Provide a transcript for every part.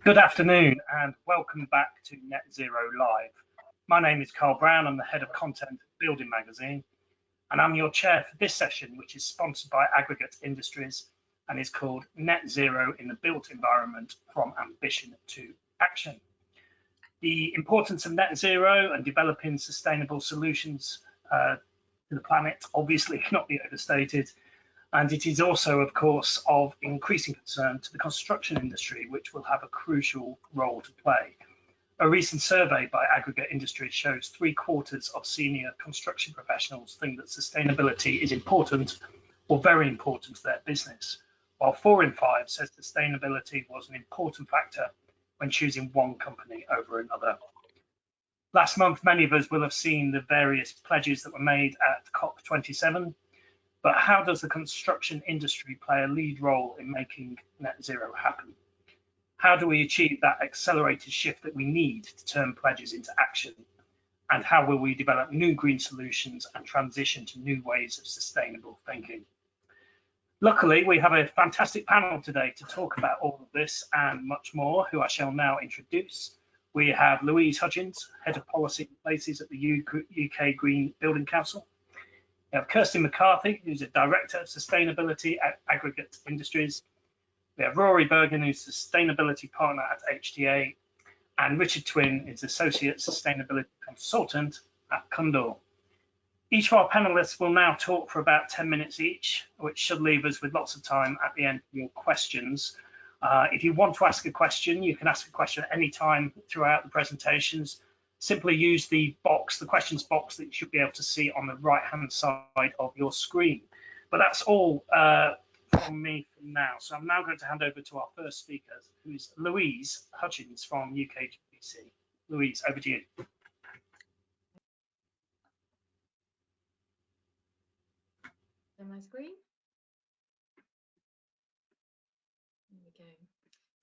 Good afternoon and welcome back to Net Zero Live. My name is Carl Brown, I'm the head of content at Building Magazine, and I'm your chair for this session, which is sponsored by Aggregate Industries and is called Net Zero in the Built Environment, from Ambition to Action. The importance of net zero and developing sustainable solutions to the planet obviously cannot be overstated. And it is also, of course, of increasing concern to the construction industry, which will have a crucial role to play. A recent survey by Aggregate Industries shows 3/4 of senior construction professionals think that sustainability is important or very important to their business, while 4 in 5 says sustainability was an important factor when choosing one company over another. Last month, many of us will have seen the various pledges that were made at COP27. But how does the construction industry play a lead role in making net zero happen? How do we achieve that accelerated shift that we need to turn pledges into action? And how will we develop new green solutions and transition to new ways of sustainable thinking? Luckily, we have a fantastic panel today to talk about all of this and much more, who I shall now introduce. We have Louise Hutchins, Head of Policy and Places at the UK Green Building Council. We have Kirsty McCarthy, who's a Director of Sustainability at Aggregate Industries. We have Rory Bergen, who's Sustainability Partner at HTA, and Richard Twin is Associate Sustainability Consultant at Cundall. Each of our panelists will now talk for about 10 minutes each, which should leave us with lots of time at the end for your questions. If you want to ask a question, you can ask a question at any time throughout the presentations. Simply use the box, the questions box that you should be able to see on the right-hand side of your screen. But that's all from me for now. So I'm now going to hand over to our first speaker, who is Louise Hutchins from UKGBC. Louise, over to you. On my screen. There we go.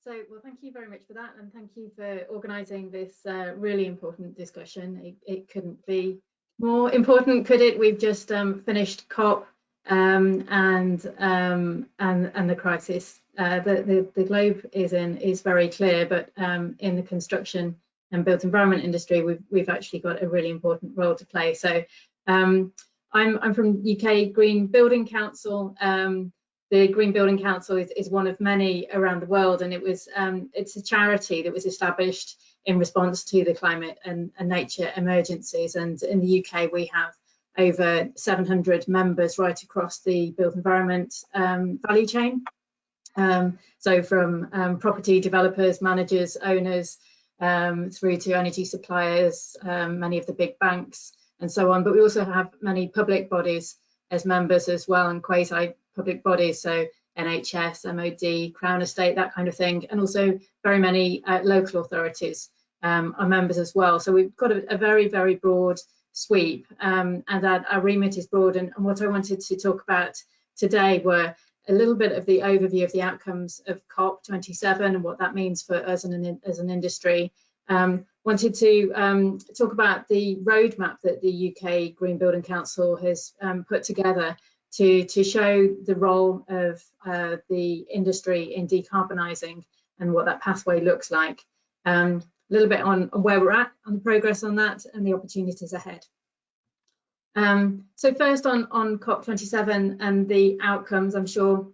So, well, thank you very much for that, and thank you for organising this really important discussion. It couldn't be more important, could it? We've just finished COP and the crisis the globe is in is very clear, but in the construction and built environment industry, we've actually got a really important role to play. So, I'm from UK Green Building Council. The Green Building Council is one of many around the world, and it's a charity that was established in response to the climate and nature emergencies. And in the UK, we have over 700 members right across the built environment value chain. So from property developers, managers, owners, through to energy suppliers, many of the big banks, and so on. But we also have many public bodies as members as well, and quasi-public bodies, so NHS, MOD, Crown Estate, that kind of thing, and also very many local authorities are members as well. So we've got a very, very broad sweep, and our remit is broad. And what I wanted to talk about today were a little bit of the overview of the outcomes of COP27 and what that means for us as an industry. Wanted to talk about the roadmap that the UK Green Building Council has put together to show the role of the industry in decarbonising and what that pathway looks like. A little bit on where we're at, on the progress on that, and the opportunities ahead. So first on COP27 and the outcomes, I'm sure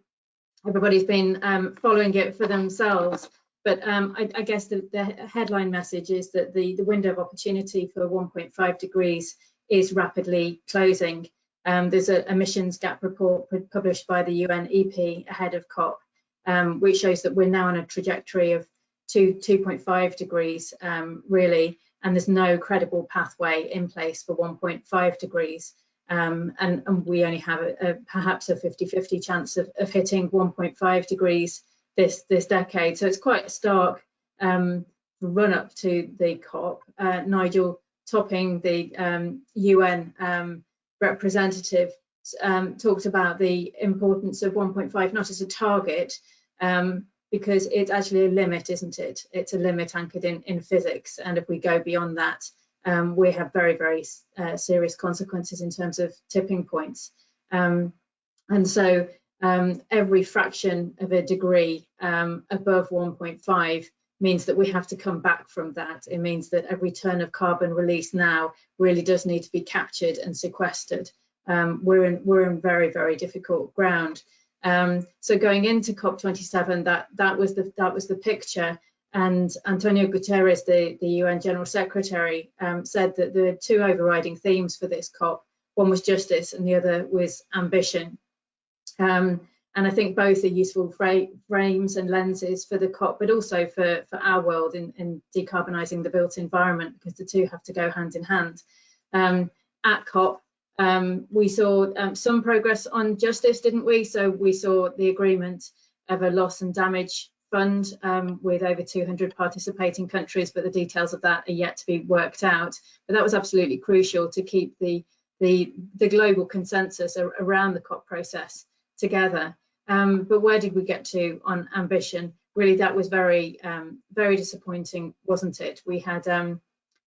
everybody's been following it for themselves. But I guess the headline message is that the window of opportunity for 1.5 degrees is rapidly closing. There's an emissions gap report published by the UNEP ahead of COP, which shows that we're now on a trajectory of 2.5 degrees, really, and there's no credible pathway in place for 1.5 degrees. And we only have perhaps a 50-50 chance of hitting 1.5 degrees this decade. So it's quite a stark run up to the COP. Nigel Topping, the UN representative, talked about the importance of 1.5 not as a target, because it's actually a limit, isn't it? It's a limit anchored in physics, and if we go beyond that, we have very, very serious consequences in terms of tipping points. And so every fraction of a degree above 1.5 means that we have to come back from that. It means that every ton of carbon released now really does need to be captured and sequestered. We're in very, very difficult ground. So going into COP27, that was the picture. And Antonio Guterres, the UN General Secretary, said that there were two overriding themes for this COP. One was justice and the other was ambition. And I think both are useful frames and lenses for the COP, but also for our world in decarbonising the built environment, because the two have to go hand in hand. At COP, we saw some progress on justice, didn't we? So we saw the agreement of a loss and damage fund with over 200 participating countries, but the details of that are yet to be worked out. But that was absolutely crucial to keep the global consensus around the COP process together. But where did we get to on ambition? Really, that was very disappointing, wasn't it? We had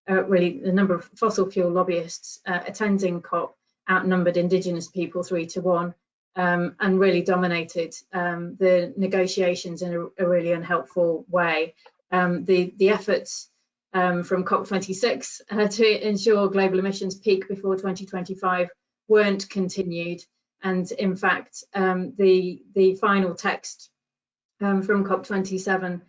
really a number of fossil fuel lobbyists attending COP, outnumbered Indigenous people 3 to 1, and really dominated the negotiations in a really unhelpful way. The efforts from COP26 to ensure global emissions peak before 2025 weren't continued. And in fact, the final text from COP27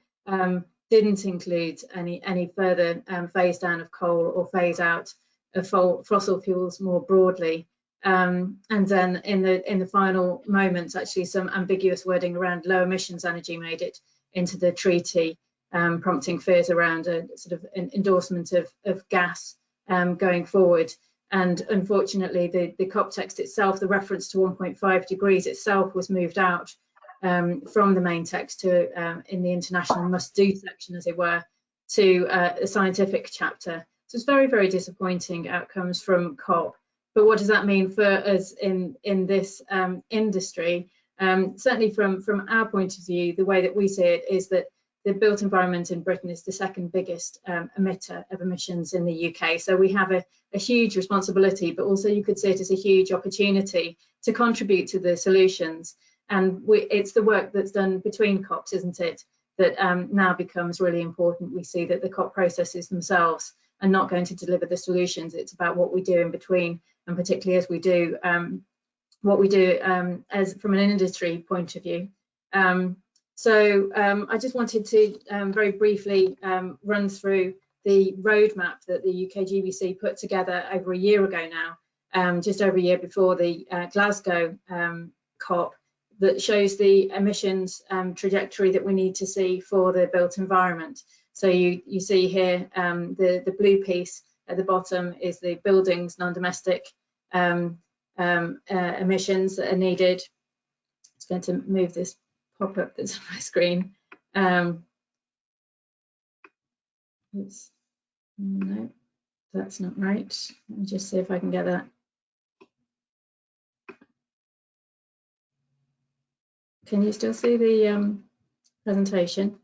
didn't include any further phase down of coal or phase out of fossil fuels more broadly. And then in the final moments, actually some ambiguous wording around low emissions energy made it into the treaty, prompting fears around a sort of an endorsement of gas going forward. And unfortunately, the COP text itself, the reference to 1.5 degrees itself, was moved out from the main text to in the international must-do section, as it were, to a scientific chapter. So it's very, very disappointing outcomes from COP. But what does that mean for us in this industry? Certainly from our point of view, the way that we see it is that the built environment in Britain is the second biggest emitter of emissions in the UK. So we have a huge responsibility, but also you could see it as a huge opportunity to contribute to the solutions. And it's the work that's done between COPs, isn't it, that now becomes really important. We see that the COP processes themselves are not going to deliver the solutions. It's about what we do in between, and particularly as we do what we do as from an industry point of view. So I just wanted to very briefly run through the roadmap that the UK GBC put together over a year ago now, just over a year before the Glasgow COP, that shows the emissions trajectory that we need to see for the built environment. So you see here the blue piece at the bottom is the buildings non-domestic emissions that are needed. It's going to move this pop-up that's on my screen. Oops. No, that's not right. Let me just see if I can get that. Can you still see the presentation?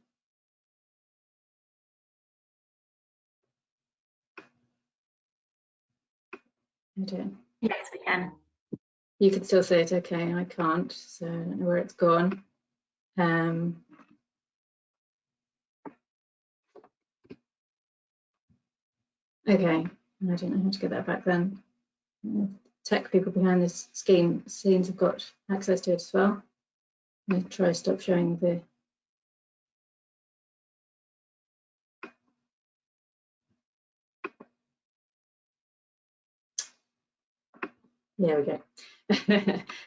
I don't. Yes, we can. You can still see it. Okay, I can't. So I don't know where it's gone. Okay, I don't know how to get that back then. Tech people behind this scenes have got access to it as well. I'm going to try to stop showing the. There we go.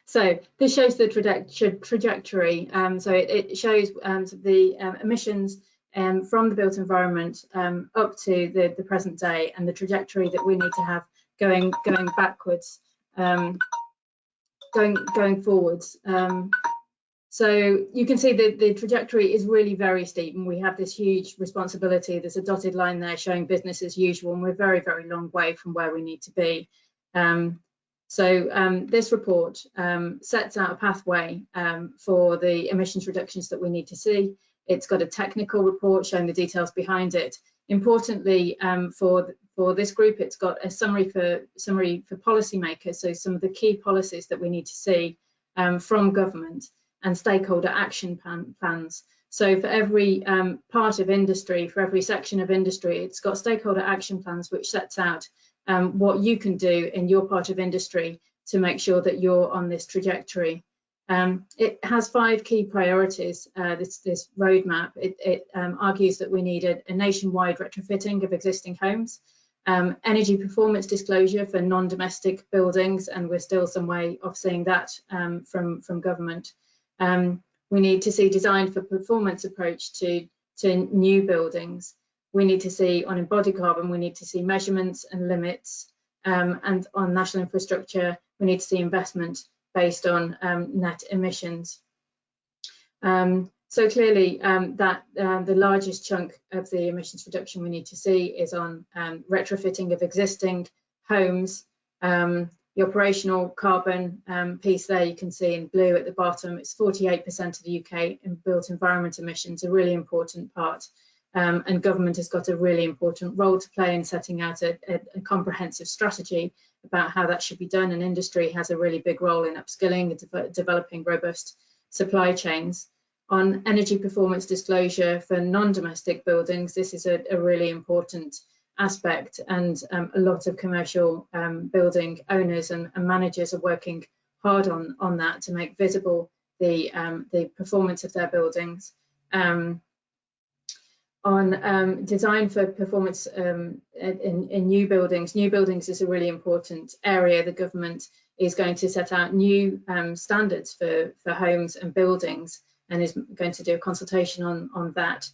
So this shows the trajectory. So it shows the emissions from the built environment up to the present day, and the trajectory that we need to have going backwards, going forwards. So you can see the trajectory is really very steep, and we have this huge responsibility. There's a dotted line there showing business as usual, and we're very, very long way from where we need to be. So this report sets out a pathway for the emissions reductions that we need to see. It's got a technical report showing the details behind it. Importantly, for this group, it's got a summary for policymakers, so some of the key policies that we need to see from government. and stakeholder action plans. So for every part of industry, for every section of industry, it's got stakeholder action plans which sets out what you can do in your part of industry to make sure that you're on this trajectory. It has 5 key priorities, this roadmap. It argues that we need a nationwide retrofitting of existing homes, energy performance disclosure for non-domestic buildings, and we're still some way off seeing that from government. We need to see design for performance approach to new buildings. We need to see on embodied carbon, we need to see measurements and limits, and on national infrastructure, we need to see investment based on net emissions. So clearly the largest chunk of the emissions reduction we need to see is on retrofitting of existing homes. The operational carbon piece there you can see in blue at the bottom, it's 48% of the UK in built environment emissions, a really important part. And government has got a really important role to play in setting out a comprehensive strategy about how that should be done, and industry has a really big role in upskilling and developing robust supply chains. On energy performance disclosure for non-domestic buildings, this is a really important aspect, and a lot of commercial building owners and managers are working hard on that to make visible the performance of their buildings. On design for performance in new buildings is a really important area. The government is going to set out new standards for homes and buildings, and is going to do a consultation on that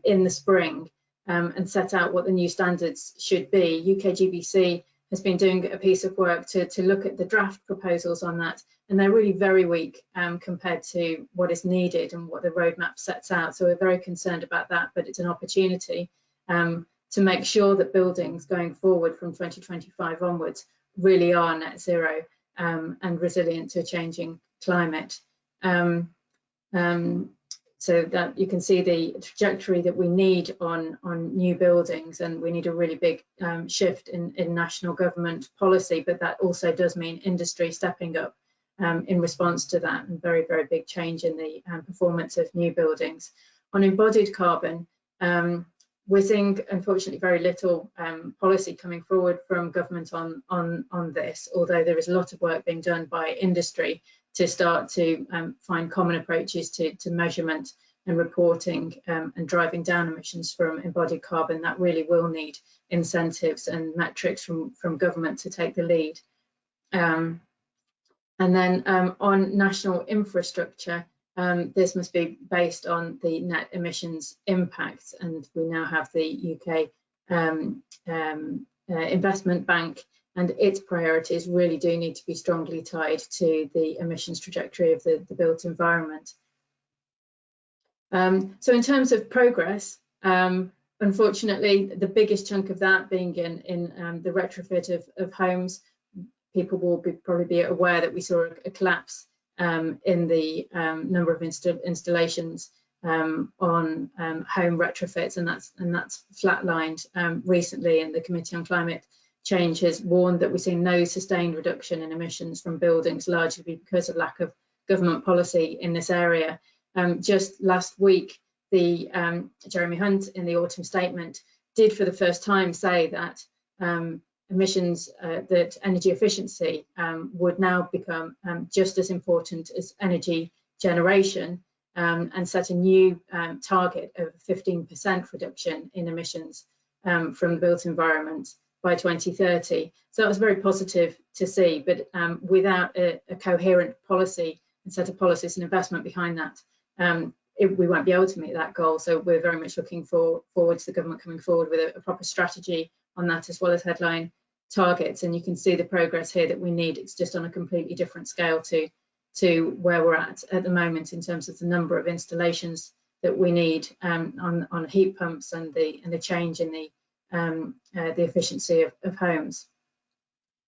in the spring, and set out what the new standards should be. UKGBC has been doing a piece of work to look at the draft proposals on that, and they're really very weak compared to what is needed and what the roadmap sets out. So we're very concerned about that, but it's an opportunity to make sure that buildings going forward from 2025 onwards really are net zero and resilient to a changing climate. So that you can see the trajectory that we need on new buildings, and we need a really big shift in national government policy, but that also does mean industry stepping up in response to that, and very, very big change in the performance of new buildings. On embodied carbon, we're seeing, unfortunately, very little policy coming forward from government on this, although there is a lot of work being done by industry to start to find common approaches to measurement and reporting and driving down emissions from embodied carbon. That really will need incentives and metrics from government to take the lead. And then on national infrastructure, this must be based on the net emissions impacts, and we now have the UK Investment Bank, and its priorities really do need to be strongly tied to the emissions trajectory of the built environment. So in terms of progress, unfortunately, the biggest chunk of that being in the retrofit of homes, people will probably be aware that we saw a collapse in the number of installations on home retrofits, and that's flatlined recently, and the Committee on Climate Change has warned that we're seeing no sustained reduction in emissions from buildings, largely because of lack of government policy in this area. Just last week, the Jeremy Hunt in the autumn statement did for the first time say that emissions, that energy efficiency would now become just as important as energy generation, and set a new target of 15% reduction in emissions from the built environment by 2030. So that was very positive to see, but without a coherent policy and set of policies and investment behind that, we won't be able to meet that goal. So we're very much looking forward to the government coming forward with a proper strategy on that, as well as headline targets. And you can see the progress here that we need. It's just on a completely different scale to where we're at the moment in terms of the number of installations that we need on heat pumps and the change in the efficiency of homes.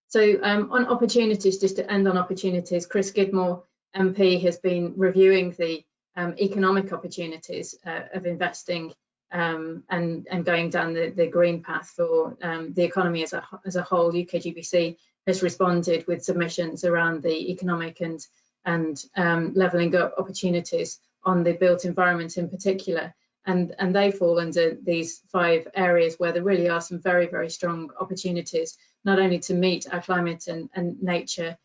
So on opportunities, just to end on opportunities, Chris Skidmore MP has been reviewing the economic opportunities of investing and going down the green path for the economy as a whole. UKGBC has responded with submissions around the economic and and levelling up opportunities on the built environment in particular. And they fall under these 5 areas where there really are some very, very strong opportunities, not only to meet our climate and nature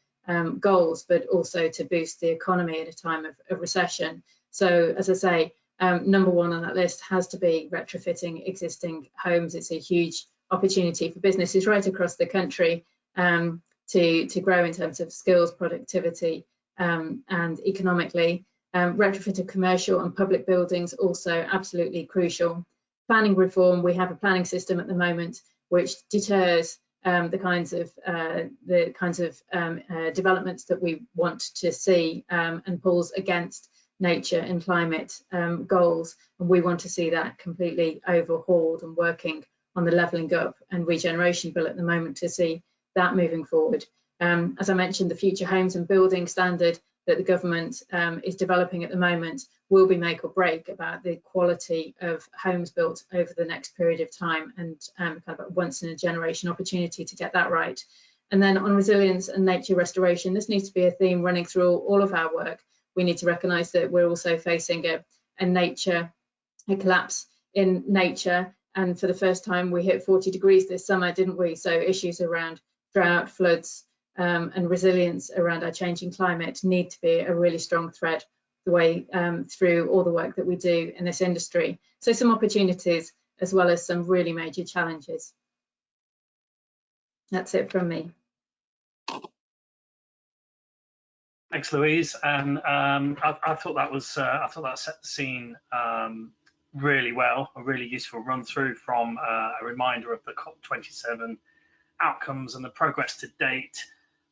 goals, but also to boost the economy at a time of recession. So, as I say, number 1 on that list has to be retrofitting existing homes. It's a huge opportunity for businesses right across the country to grow in terms of skills, productivity, and economically. Retrofit of commercial and public buildings also absolutely crucial. Planning reform, we have a planning system at the moment which deters the kinds of developments that we want to see and pulls against nature and climate goals, and we want to see that completely overhauled and working on the levelling up and regeneration bill at the moment to see that moving forward. As I mentioned, the Future Homes and Building Standard that the government is developing at the moment will be make or break about the quality of homes built over the next period of time, and kind of a once in a generation opportunity to get that right. And then on resilience and nature restoration, this needs to be a theme running through all of our work. We need to recognise that we're also facing a collapse in nature, and for the first time we hit 40 degrees this summer, didn't we? So issues around drought, floods, and resilience around our changing climate need to be a really strong thread the way through all the work that we do in this industry. So some opportunities as well as some really major challenges. That's it from me. Thanks, Louise. And I thought that set the scene really well. A really useful run through from a reminder of the COP27 outcomes and the progress to date.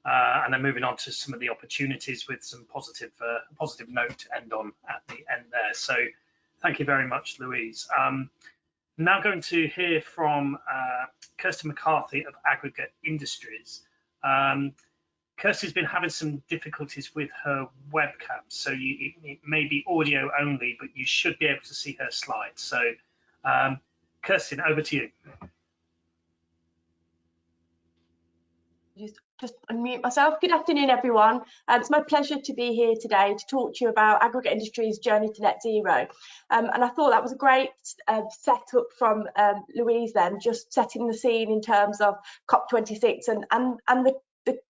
And then moving on to some of the opportunities with some positive note to end on at the end there. So thank you very much, Louise. Now going to hear from Kirsty McCarthy of Aggregate Industries. Kirsty's been having some difficulties with her webcam, so it may be audio only, but you should be able to see her slides. So Kirsty, over to you. Just unmute myself. Good afternoon, everyone. It's my pleasure to be here today to talk to you about Aggregate Industries' journey to net zero. And I thought that was a great setup from Louise then, just setting the scene in terms of COP26 and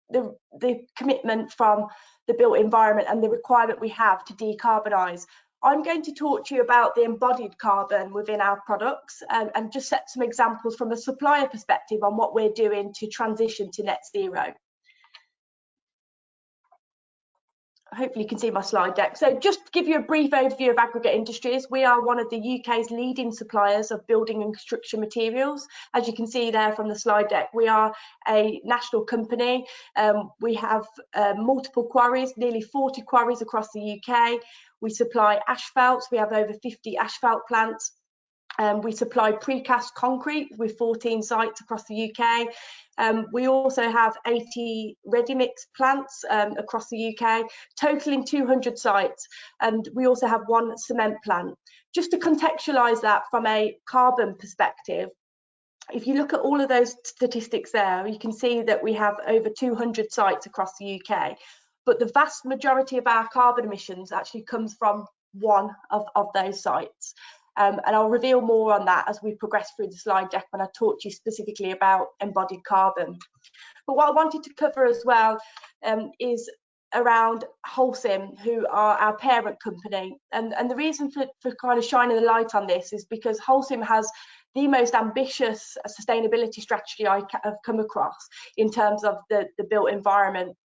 the commitment from the built environment and the requirement we have to decarbonise. I'm going to talk to you about the embodied carbon within our products and just set some examples from a supplier perspective on what we're doing to transition to net zero. Hopefully you can see my slide deck. So just to give you a brief overview of Aggregate Industries, we are one of the UK's leading suppliers of building and construction materials. As you can see there from the slide deck, we are a national company. We have multiple quarries, nearly 40 quarries across the UK. We supply asphalts. We have over 50 asphalt plants. We supply precast concrete with 14 sites across the UK. We also have 80 ready-mix plants across the UK, totaling 200 sites, and we also have 1 cement plant. Just to contextualise that from a carbon perspective, if you look at all of those statistics there, you can see that we have over 200 sites across the UK, but the vast majority of our carbon emissions actually comes from one of those sites. And I'll reveal more on that as we progress through the slide deck when I talk to you specifically about embodied carbon. But what I wanted to cover as well is around Holcim, who are our parent company. And the reason for kind of shining the light on this is because Holcim has the most ambitious sustainability strategy I have come across in terms of the built environment.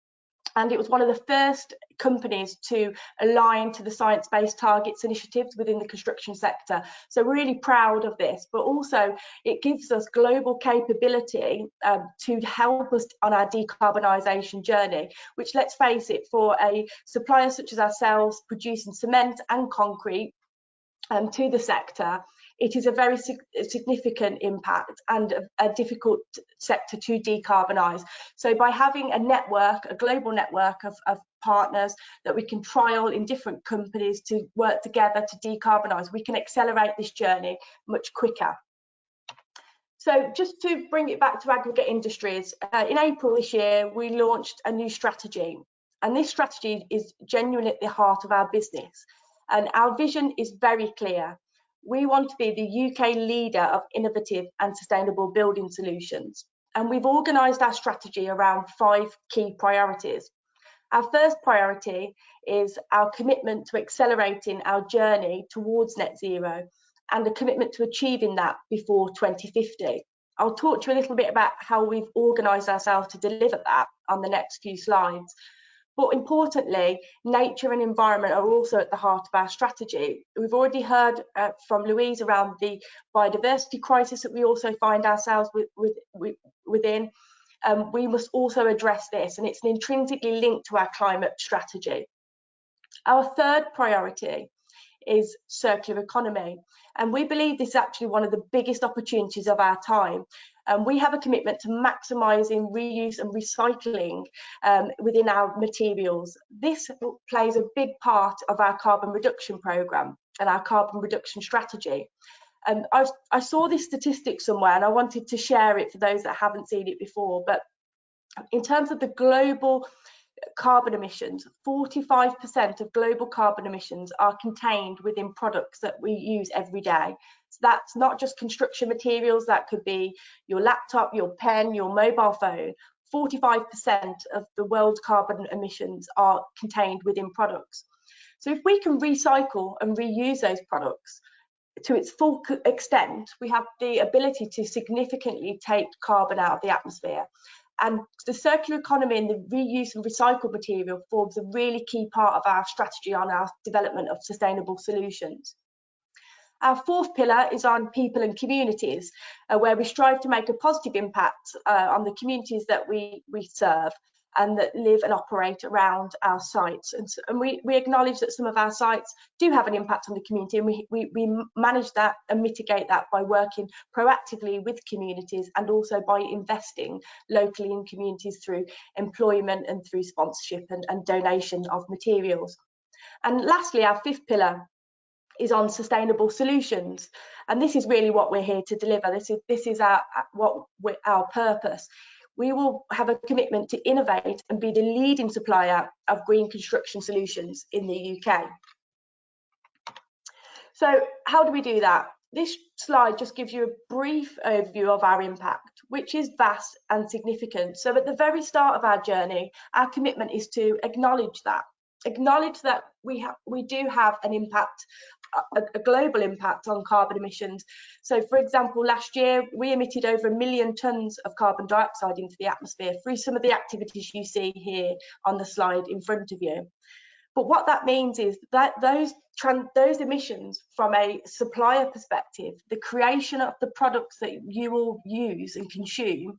And it was one of the first companies to align to the science-based targets initiatives within the construction sector. So we're really proud of this, but also it gives us global capability to help us on our decarbonisation journey, which, let's face it, for a supplier such as ourselves producing cement and concrete to the sector, it is a very significant impact and a difficult sector to decarbonise. So by having a network, a global network of partners that we can trial in different companies to work together to decarbonise, we can accelerate this journey much quicker. So just to bring it back to Aggregate Industries, in April this year, we launched a new strategy. And this strategy is genuinely at the heart of our business. And our vision is very clear. We want to be the UK leader of innovative and sustainable building solutions. And we've organised our strategy around 5 key priorities. Our first priority is our commitment to accelerating our journey towards net zero and a commitment to achieving that before 2050. I'll talk to you a little bit about how we've organised ourselves to deliver that on the next few slides. But importantly, nature and environment are also at the heart of our strategy. We've already heard from Louise around the biodiversity crisis that we also find ourselves within. We must also address this, and it's intrinsically linked to our climate strategy. Our third priority is circular economy, and we believe this is actually one of the biggest opportunities of our time. We have a commitment to maximising reuse and recycling within our materials. This plays a big part of our carbon reduction programme and our carbon reduction strategy. I saw this statistic somewhere and I wanted to share it for those that haven't seen it before, but in terms of the global carbon emissions, 45% of global carbon emissions are contained within products that we use every day. So that's not just construction materials, that could be your laptop, your pen, your mobile phone. 45% of the world's carbon emissions are contained within products. So if we can recycle and reuse those products to its full extent, we have the ability to significantly take carbon out of the atmosphere. And the circular economy and the reuse and recycled material forms a really key part of our strategy on our development of sustainable solutions. Our fourth pillar is on people and communities, where we strive to make a positive impact on the communities that we serve and that live and operate around our sites. And we acknowledge that some of our sites do have an impact on the community, and we manage that and mitigate that by working proactively with communities and also by investing locally in communities through employment and through sponsorship and donation of materials. And lastly, our fifth pillar is on sustainable solutions, and this is really what we're here to deliver. This is our purpose. We will have a commitment to innovate and be the leading supplier of green construction solutions in the UK. So how do we do that? This slide just gives you a brief overview of our impact, which is vast and significant. So at the very start of our journey, our commitment is to acknowledge that we do have an impact, a global impact on carbon emissions. So for example, last year we emitted over 1 million tonnes of carbon dioxide into the atmosphere through some of the activities you see here on the slide in front of you. But what that means is that those emissions from a supplier perspective, the creation of the products that you will use and consume,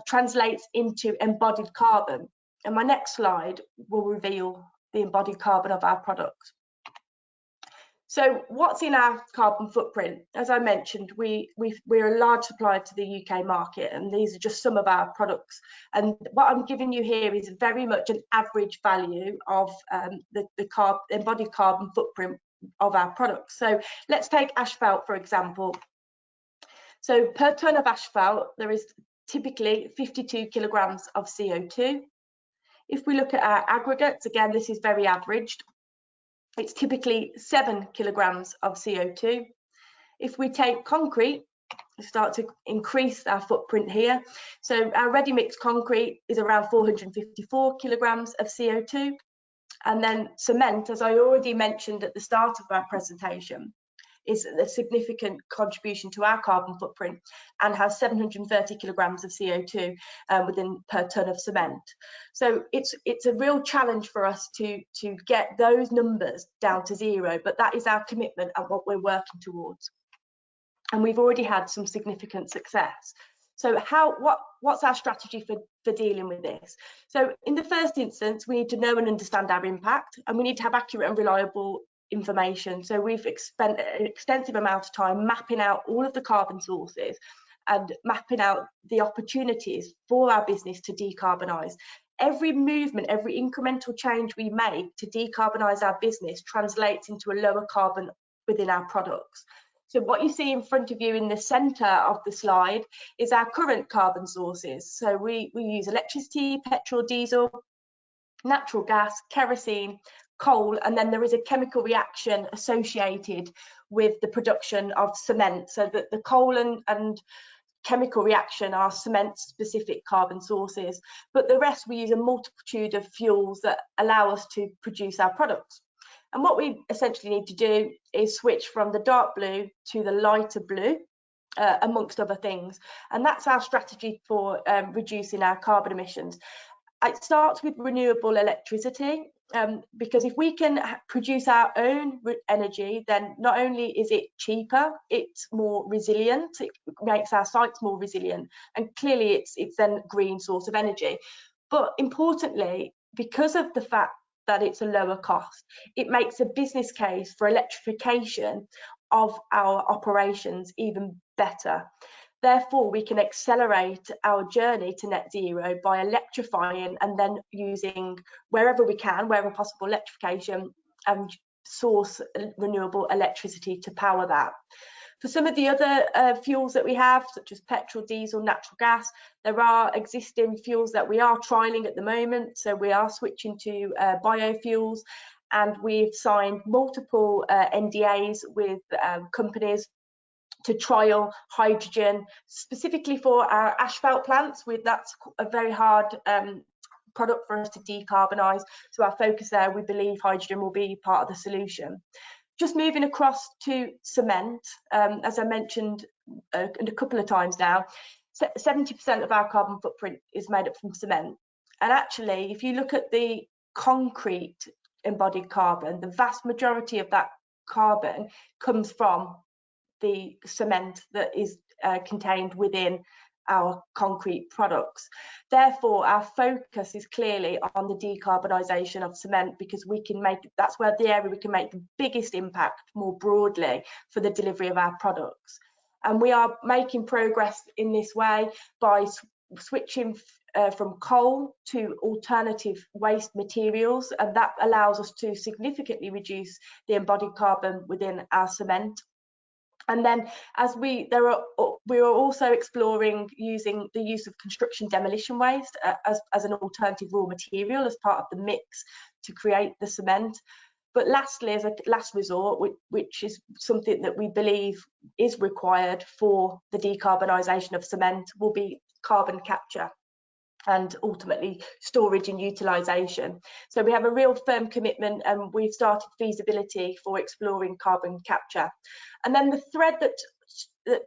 translates into embodied carbon. And my next slide will reveal the embodied carbon of our products. So what's in our carbon footprint? As I mentioned, we're a large supplier to the UK market, and these are just some of our products. And what I'm giving you here is very much an average value of the embodied carbon footprint of our products. So let's take asphalt, for example. So per tonne of asphalt, there is typically 52 kilograms of CO2. If we look at our aggregates, again, this is very averaged. It's typically 7 kilograms of CO2. If we take concrete, we start to increase our footprint here. So our ready-mix concrete is around 454 kilograms of CO2. And then cement, as I already mentioned at the start of our presentation, is a significant contribution to our carbon footprint and has 730 kilograms of CO2 per tonne of cement. So it's a real challenge for us to get those numbers down to zero, but that is our commitment and what we're working towards. And we've already had some significant success. So what's our strategy for dealing with this? So in the first instance, we need to know and understand our impact, and we need to have accurate and reliable information. So we've spent an extensive amount of time mapping out all of the carbon sources and mapping out the opportunities for our business to decarbonise. Every movement, every incremental change we make to decarbonise our business translates into a lower carbon within our products. So what you see in front of you in the centre of the slide is our current carbon sources. So we use electricity, petrol, diesel, natural gas, kerosene, coal, and then there is a chemical reaction associated with the production of cement, so that the coal and chemical reaction are cement specific carbon sources, but the rest we use a multitude of fuels that allow us to produce our products. And what we essentially need to do is switch from the dark blue to the lighter blue, amongst other things, and that's our strategy for reducing our carbon emissions. It starts with renewable electricity, because if we can produce our own energy, then not only is it cheaper, it's more resilient, it makes our sites more resilient, and clearly it's then a green source of energy. But importantly, because of the fact that it's a lower cost, it makes a business case for electrification of our operations even better. Therefore, we can accelerate our journey to net zero by electrifying and then using, wherever we can, wherever possible, electrification and source renewable electricity to power that. For some of the other fuels that we have, such as petrol, diesel, natural gas, there are existing fuels that we are trialling at the moment. So we are switching to biofuels, and we've signed multiple NDAs with companies to trial hydrogen specifically for our asphalt plants. That's a very hard product for us to decarbonise, so our focus there, we believe hydrogen will be part of the solution. Just moving across to cement, as I mentioned a couple of times now, 70% of our carbon footprint is made up from cement, and actually if you look at the concrete embodied carbon, the vast majority of that carbon comes from the cement that is contained within our concrete products. Therefore, our focus is clearly on the decarbonisation of cement, because we can make, that's where the area we can make the biggest impact more broadly for the delivery of our products. And we are making progress in this way by switching from coal to alternative waste materials, and that allows us to significantly reduce the embodied carbon within our cement. And then we are also exploring using the use of construction demolition waste as an alternative raw material as part of the mix to create the cement. But lastly, as a last resort, which is something that we believe is required for the decarbonisation of cement, will be carbon capture and ultimately storage and utilisation. So we have a real firm commitment, and we've started feasibility for exploring carbon capture. And then the thread that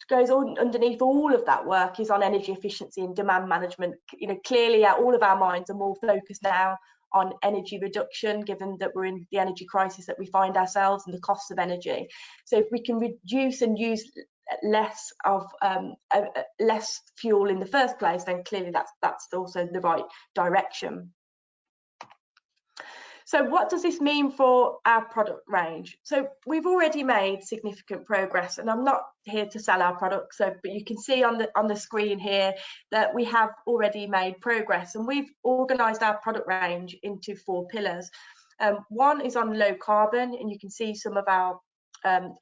goes on underneath all of that work is on energy efficiency and demand management. You know, clearly all of our minds are more focused now on energy reduction, given that we're in the energy crisis that we find ourselves and the costs of energy. So if we can reduce and use less fuel in the first place, then clearly that's also the right direction. So what does this mean for our product range? So we've already made significant progress, and I'm not here to sell our products, but you can see on the screen here that we have already made progress, and we've organised our product range into 4 pillars. One is on low carbon, and you can see some of our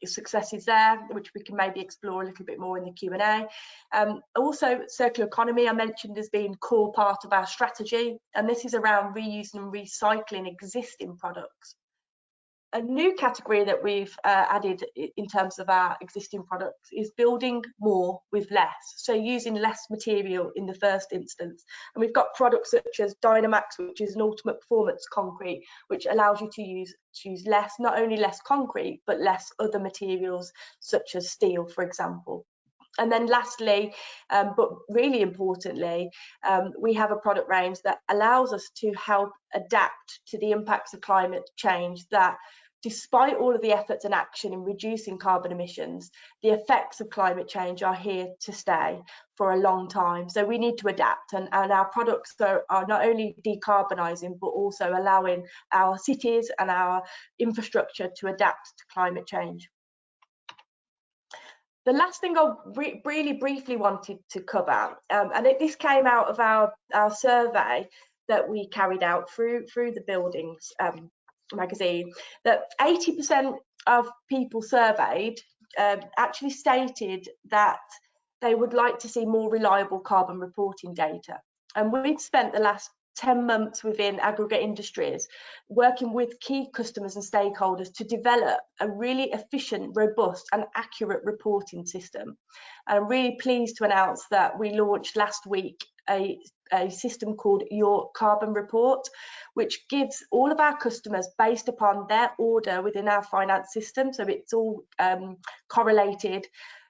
successes there, which we can maybe explore a little bit more in the Q&A. Also, circular economy I mentioned as being core part of our strategy, and this is around reusing and recycling existing products. A new category that we've added in terms of our existing products is building more with less, so using less material in the first instance. And we've got products such as Dynamax, which is an ultimate performance concrete, which allows you to use less, not only less concrete, but less other materials such as steel, for example. And then lastly, but really importantly, we have a product range that allows us to help adapt to the impacts of climate change, that despite all of the efforts and action in reducing carbon emissions, the effects of climate change are here to stay for a long time. So we need to adapt, and our products are not only decarbonising, but also allowing our cities and our infrastructure to adapt to climate change. The last thing I really briefly wanted to cover, and this came out of our survey that we carried out through the Buildings magazine, that 80% of people surveyed actually stated that they would like to see more reliable carbon reporting data. And we've spent the last 10 months within Aggregate Industries, working with key customers and stakeholders to develop a really efficient, robust and accurate reporting system. And I'm really pleased to announce that we launched last week a system called Your Carbon Report, which gives all of our customers, based upon their order within our finance system, so it's all correlated,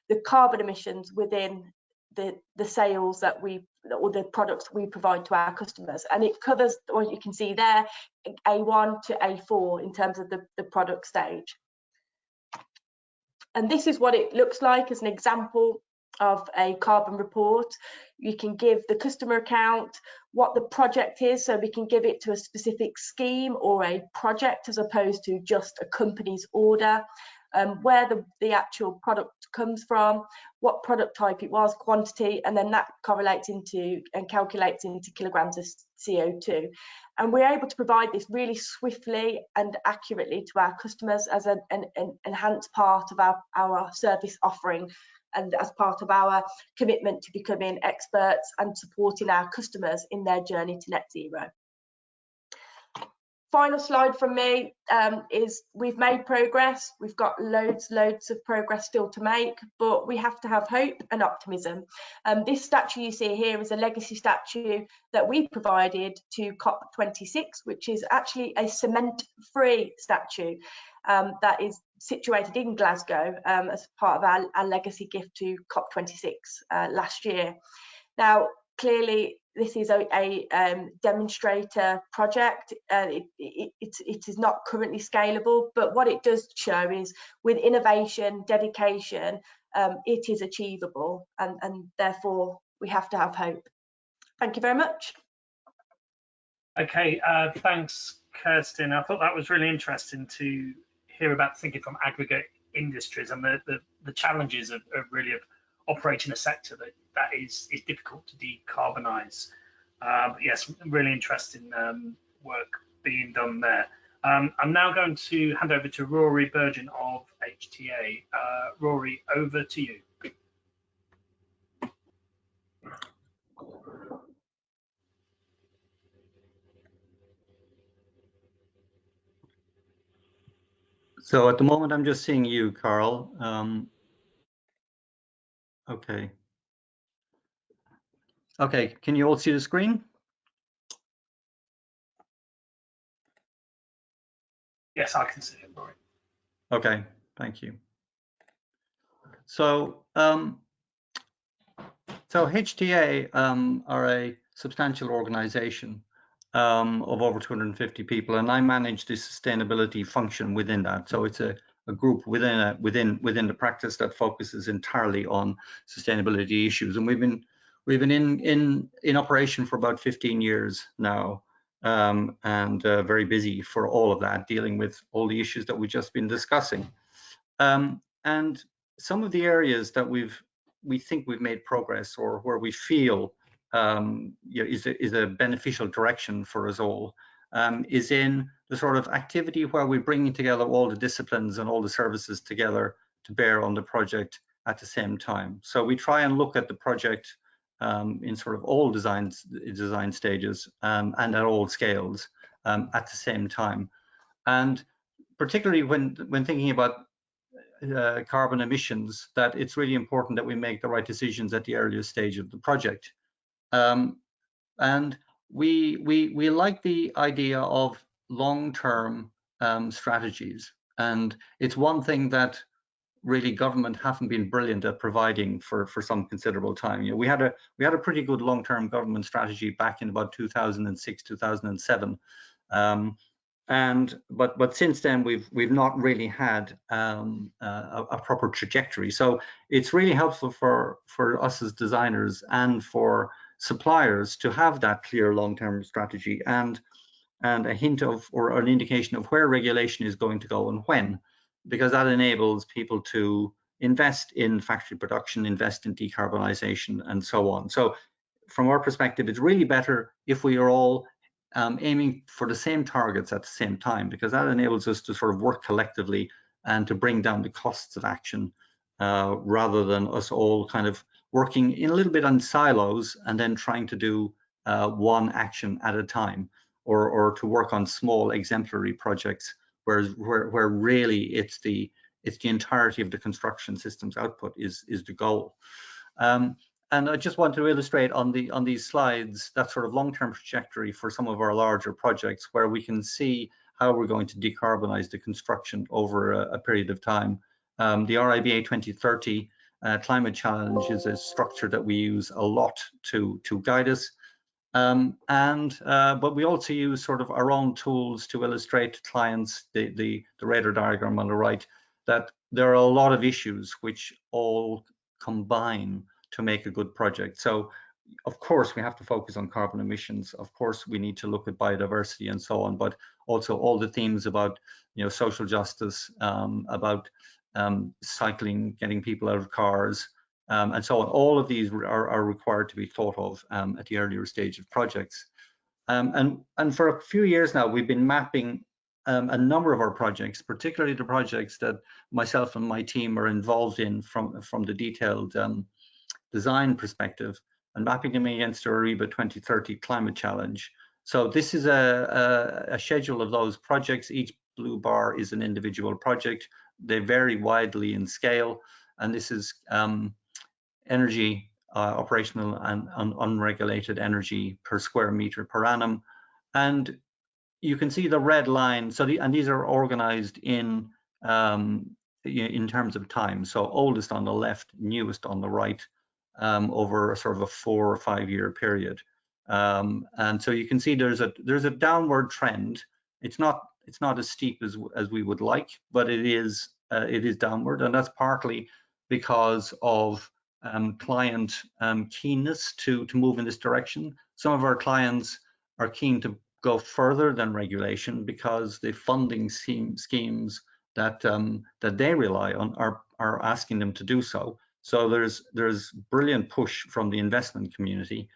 the carbon emissions within the sales that we, or the products we provide to our customers. And it covers what you can see there, A1 to A4 in terms of the product stage. And this is what it looks like as an example of a carbon report. You can give the customer account, what the project is, so we can give it to a specific scheme or a project as opposed to just a company's order, where the actual product comes from, what product type it was, quantity, and then that correlates into and calculates into kilograms of CO2. And we're able to provide this really swiftly and accurately to our customers as an enhanced part of our service offering, and as part of our commitment to becoming experts and supporting our customers in their journey to net zero. Final slide from me is we've made progress. We've got loads of progress still to make, but we have to have hope and optimism. This statue you see here is a legacy statue that we provided to COP26, which is actually a cement-free statue that is situated in Glasgow as part of our legacy gift to COP26 last year. Now, clearly, this is a demonstrator project. It is not currently scalable, but what it does show is with innovation, dedication, it is achievable, and therefore we have to have hope. Thank you very much. Okay, thanks, Kirsten. I thought that was really interesting to hear about thinking from Aggregate Industries and the challenges of really of operating a sector that is difficult to decarbonize. Yes, really interesting work being done there. I'm now going to hand over to Rory Burgeon of HTA. Rory, over to you. So at the moment, I'm just seeing you, Carl. Okay. Okay, can you all see the screen? Yes, I can see it, Rory. Okay, thank you. So, HTA are a substantial organization of over 250 people, and I manage the sustainability function within that. So it's a group within the practice that focuses entirely on sustainability issues, and we've been in operation for about 15 years now, and very busy for all of that, dealing with all the issues that we've just been discussing. And some of the areas that we think we've made progress, or where we feel is a beneficial direction for us all, is in the sort of activity where we're bringing together all the disciplines and all the services together to bear on the project at the same time. So we try and look at the project in sort of all design stages and at all scales at the same time. And particularly when thinking about carbon emissions, that it's really important that we make the right decisions at the earliest stage of the project. And we like the idea of long-term strategies, and it's one thing that really government haven't been brilliant at providing for some considerable time. You know, we had a pretty good long-term government strategy back in about 2006, 2007. But since then we've not really had a proper trajectory. So it's really helpful for us as designers and for suppliers to have that clear long-term strategy and a hint of, or an indication of, where regulation is going to go and when, because that enables people to invest in factory production, invest in decarbonization, and so on. So from our perspective, it's really better if we are all aiming for the same targets at the same time, because that enables us to sort of work collectively and to bring down the costs of action, rather than us all kind of working in a little bit on silos and then trying to do one action at a time, or to work on small exemplary projects, where really it's the entirety of the construction system's output is the goal. And I just want to illustrate on these slides that sort of long-term trajectory for some of our larger projects, where we can see how we're going to decarbonize the construction over a period of time. The RIBA 2030 climate challenge is a structure that we use a lot to guide us. But we also use sort of our own tools to illustrate to clients the radar diagram on the right, that there are a lot of issues which all combine to make a good project. So of course we have to focus on carbon emissions, of course we need to look at biodiversity and so on, but also all the themes about, you know, social justice, about cycling, getting people out of cars, and so on. All of these are required to be thought of at the earlier stage of projects. And for a few years now, we've been mapping a number of our projects, particularly the projects that myself and my team are involved in from the detailed design perspective, and mapping them against the RIBA 2030 climate challenge. So this is a schedule of those projects. Each blue bar is an individual project. They vary widely in scale, and this is energy, operational and unregulated energy per square meter per annum. And you can see the red line. So these are organized in terms of time. So oldest on the left, newest on the right, over a sort of a 4 or 5 year period. And so you can see there's a downward trend. It's not as steep as we would like, but it is downward, and that's partly because of client keenness to move in this direction. Some of our clients are keen to go further than regulation because the funding schemes that they rely on are asking them to do so. So there's brilliant push from the investment community,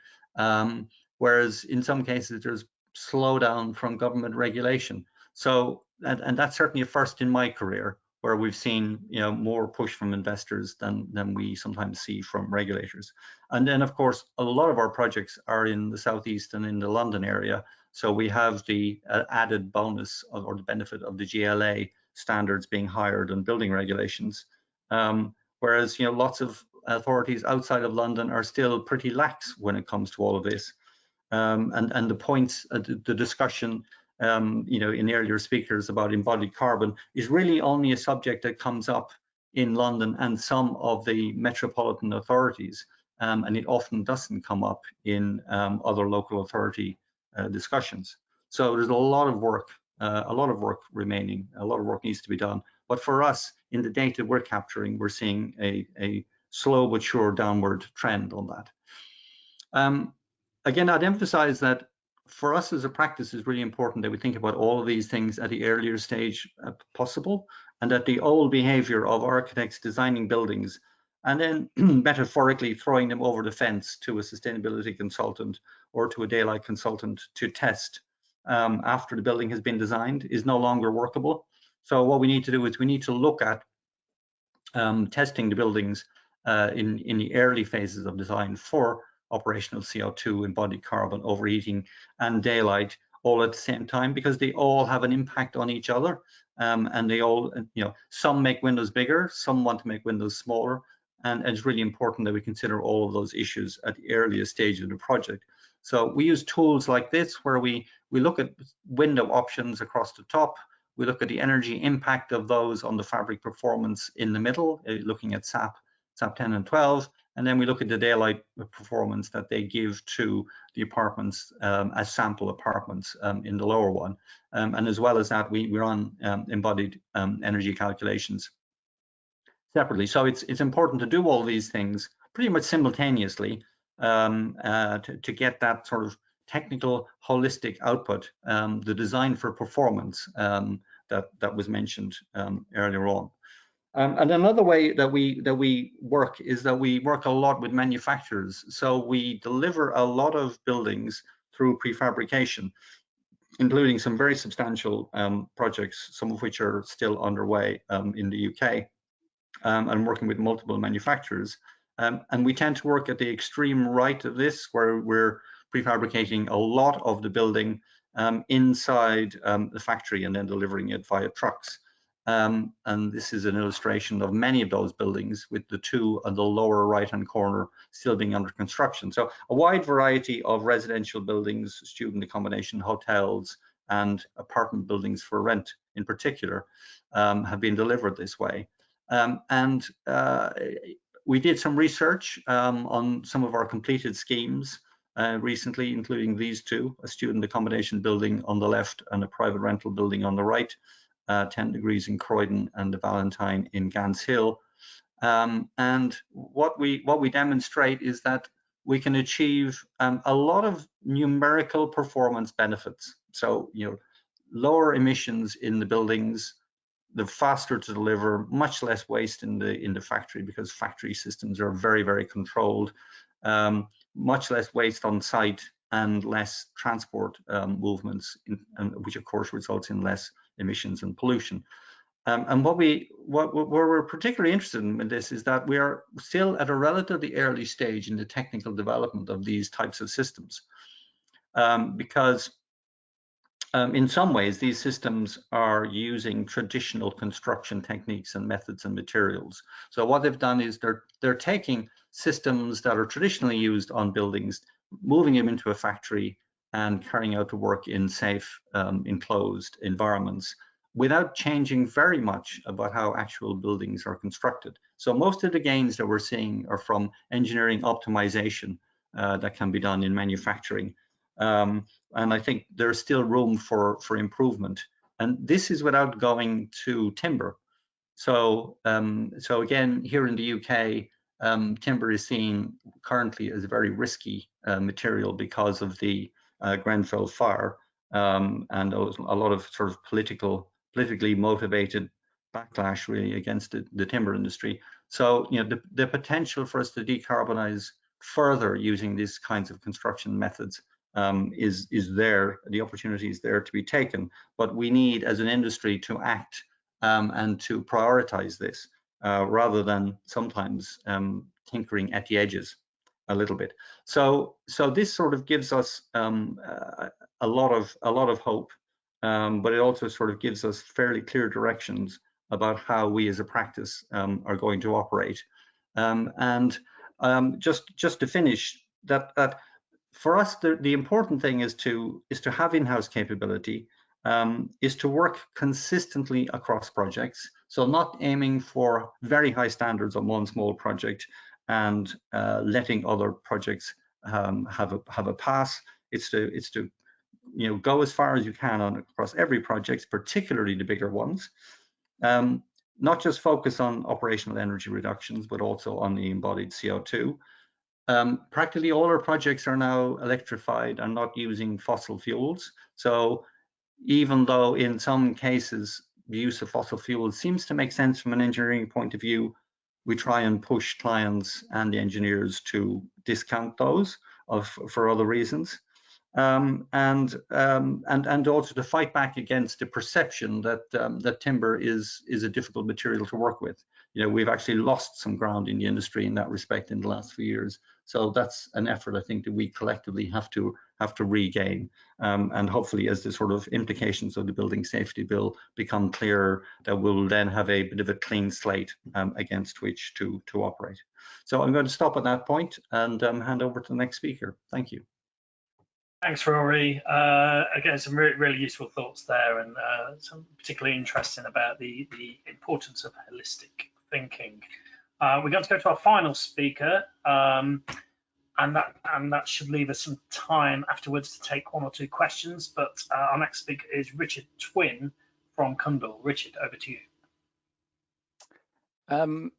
whereas in some cases there's slowdown from government regulation. So and that's certainly a first in my career, where we've seen, you know, more push from investors than we sometimes see from regulators. And then of course a lot of our projects are in the southeast and in the London area, so we have the added bonus or the benefit of the GLA standards being higher than building regulations, whereas, you know, lots of authorities outside of London are still pretty lax when it comes to all of this. And the points, the discussion, you know, in earlier speakers about embodied carbon is really only a subject that comes up in London and some of the metropolitan authorities, and it often doesn't come up in other local authority discussions. So there's a lot of work remaining. A lot of work needs to be done. But for us, in the data we're capturing, we're seeing a slow but sure downward trend on that. Again, I'd emphasize that for us as a practice, it's really important that we think about all of these things at the earlier stage possible, and that the old behavior of architects designing buildings and then metaphorically throwing them over the fence to a sustainability consultant or to a daylight consultant to test after the building has been designed is no longer workable. So what we need to do is we need to look at testing the buildings in the early phases of design for operational CO2, embodied carbon, overheating, and daylight all at the same time, because they all have an impact on each other, and they all, you know, some make windows bigger, some want to make windows smaller, and it's really important that we consider all of those issues at the earliest stage of the project. So we use tools like this where we look at window options across the top, we look at the energy impact of those on the fabric performance in the middle, looking at SAP 10 and 12, and then we look at the daylight performance that they give to the apartments as sample apartments in the lower one. And as well as that, we run embodied energy calculations separately. So it's important to do all these things pretty much simultaneously to get that sort of technical holistic output, the design for performance that was mentioned earlier on. And another way that we work is that we work a lot with manufacturers. So we deliver a lot of buildings through prefabrication, including some very substantial projects, some of which are still underway in the UK, and working with multiple manufacturers. And we tend to work at the extreme right of this, where we're prefabricating a lot of the building inside the factory and then delivering it via trucks. And this is an illustration of many of those buildings, with the two on the lower right-hand corner still being under construction. So a wide variety of residential buildings, student accommodation, hotels, and apartment buildings for rent in particular have been delivered this way. We did some research on some of our completed schemes recently, including these two, a student accommodation building on the left and a private rental building on the right, 10 Degrees in Croydon and the Valentine in Gants Hill. And what we demonstrate is that we can achieve a lot of numerical performance benefits. So, lower emissions in the buildings, the faster to deliver, much less waste in the factory, because factory systems are very, very controlled, much less waste on site, and less transport movements, which of course results in less emissions and pollution. And what we're particularly interested in this is that we are still at a relatively early stage in the technical development of these types of systems, because in some ways these systems are using traditional construction techniques and methods and materials. So what they've done is they're taking systems that are traditionally used on buildings, moving them into a factory and carrying out the work in safe, enclosed environments, without changing very much about how actual buildings are constructed. So most of the gains that we're seeing are from engineering optimization that can be done in manufacturing. And I think there's still room for improvement. And this is without going to timber. So, so again, here in the UK, timber is seen currently as a very risky material because of the Grenfell fire and a lot of sort of politically motivated backlash really against the timber industry. So, the potential for us to decarbonize further using these kinds of construction methods is there. The opportunity is there to be taken, but we need, as an industry, to act and to prioritize this rather than sometimes tinkering at the edges a little bit. So this sort of gives us a lot of hope, but it also sort of gives us fairly clear directions about how we as a practice are going to operate. Just to finish, that for us the important thing is to have in-house capability, is to work consistently across projects. So not aiming for very high standards on one small project and letting other projects have a pass. It's to go as far as you can across every project, particularly the bigger ones. Not just focus on operational energy reductions, but also on the embodied CO2. Practically all our projects are now electrified and not using fossil fuels. So even though in some cases the use of fossil fuels seems to make sense from an engineering point of view, we try and push clients and the engineers to discount those for other reasons. And also to fight back against the perception that timber is a difficult material to work with. We've actually lost some ground in the industry in that respect in the last few years. So that's an effort I think that we collectively have to regain. And hopefully, as the sort of implications of the Building Safety Bill become clearer, that we'll then have a bit of a clean slate against which to operate. So I'm going to stop at that point and hand over to the next speaker. Thank you. Thanks, Rory. Again, some really useful thoughts there, and some particularly interesting about the importance of holistic thinking. We're going to go to our final speaker, and that should leave us some time afterwards to take one or two questions. But our next speaker is Richard Twin from Cundall. Richard, over to you.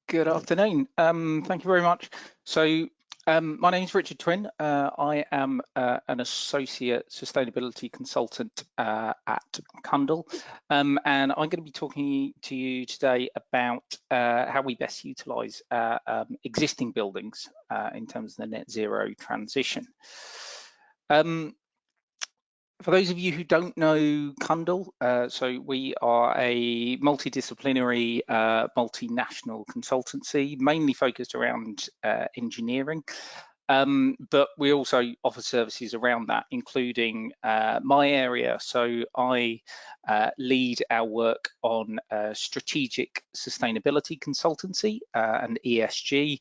Good afternoon. Thank you very much. So my name is Richard Twin. I am an associate sustainability consultant at Cundall, and I'm going to be talking to you today about how we best utilise existing buildings in terms of the net zero transition. For those of you who don't know Cundall, so we are a multidisciplinary, multinational consultancy, mainly focused around engineering. but we also offer services around that, including my area. So I lead our work on strategic sustainability consultancy and ESG,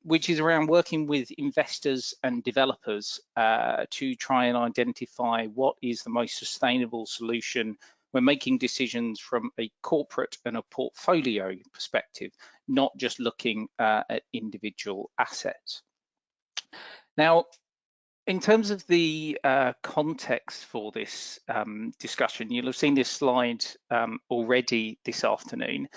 which is around working with investors and developers to try and identify what is the most sustainable solution when making decisions from a corporate and a portfolio perspective, not just looking at individual assets. Now, in terms of the context for this discussion, you'll have seen this slide already this afternoon.